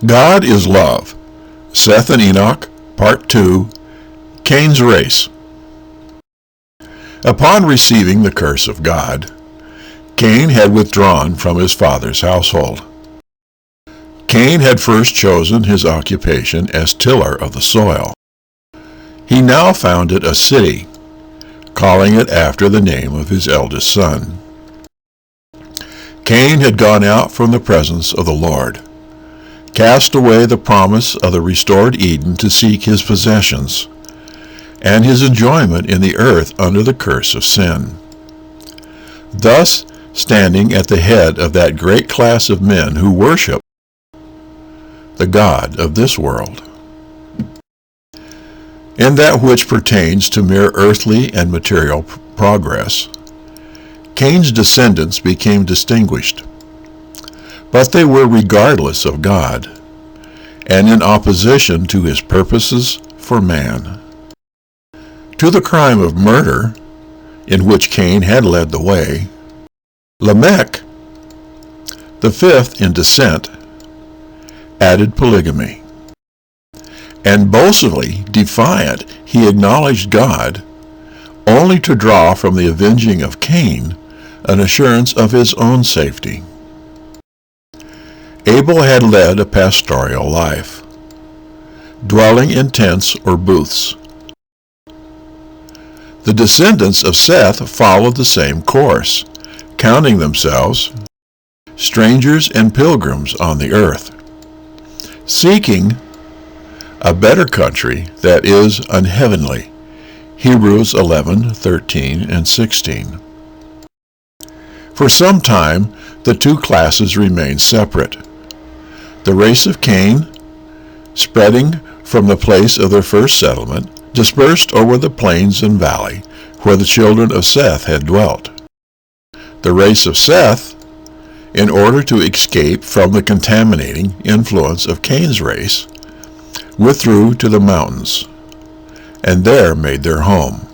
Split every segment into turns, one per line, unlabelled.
God is love. Seth and Enoch, Part 2, Cain's Race. Upon receiving the curse of God, Cain had withdrawn from his father's household. Cain had first chosen his occupation as tiller of the soil. He now founded a city, calling it after the name of his eldest son. Cain had gone out from the presence of the Lord, cast away the promise of the restored Eden to seek his possessions, and his enjoyment in the earth under the curse of sin. Thus, standing at the head of that great class of men who worship the God of this world. In that which pertains to mere earthly and material progress, Cain's descendants became distinguished, but they were regardless of God, and in opposition to his purposes for man. To the crime of murder, in which Cain had led the way, Lamech, the fifth in descent, added polygamy. And boastfully defiant, he acknowledged God, only to draw from the avenging of Cain an assurance of his own safety. Abel had led a pastoral life, dwelling in tents or booths. The descendants of Seth followed the same course, counting themselves strangers and pilgrims on the earth, seeking a better country that is unheavenly. Hebrews 11:13 and 16. For some time, the two classes remained separate. The race of Cain, spreading from the place of their first settlement, dispersed over the plains and valley where the children of Seth had dwelt. The race of Seth, in order to escape from the contaminating influence of Cain's race, withdrew to the mountains, and there made their home.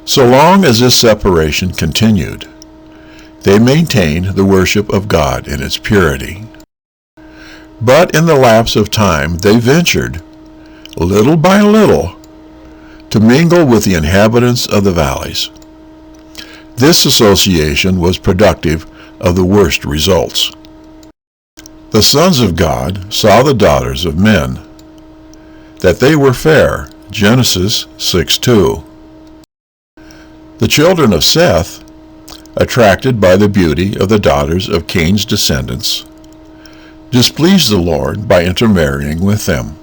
So long as this separation continued, they maintained the worship of God in its purity. But in the lapse of time they ventured, little by little, to mingle with the inhabitants of the valleys. This association was productive of the worst results. The sons of God saw the daughters of men, that they were fair, Genesis 6:2. The children of Seth, attracted by the beauty of the daughters of Cain's descendants, displeased the Lord by intermarrying with them.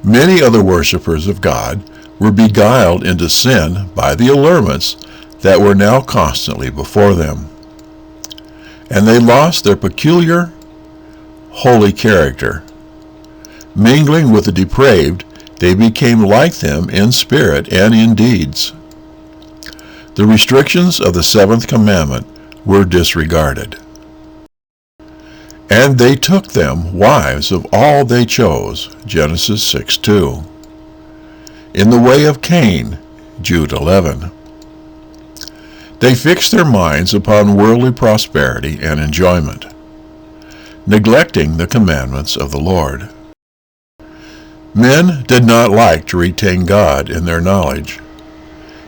Many of the worshippers of God were beguiled into sin by the allurements that were now constantly before them, and they lost their peculiar, holy character. Mingling with the depraved, they became like them in spirit and in deeds. The restrictions of the seventh commandment were disregarded, and they took them wives of all they chose, Genesis 6:2. In the way of Cain, Jude 11. They fixed their minds upon worldly prosperity and enjoyment, neglecting the commandments of the Lord. Men did not like to retain God in their knowledge.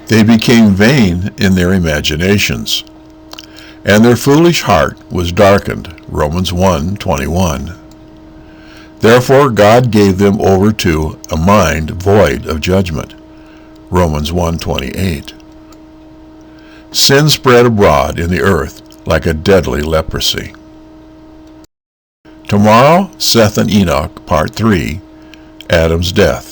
They became vain in their imaginations, and their foolish heart was darkened, Romans 1:21. Therefore God gave them over to a mind void of judgment, Romans 1:28. Sin spread abroad in the earth like a deadly leprosy. Tomorrow, Seth and Enoch, Part 3, Adam's death.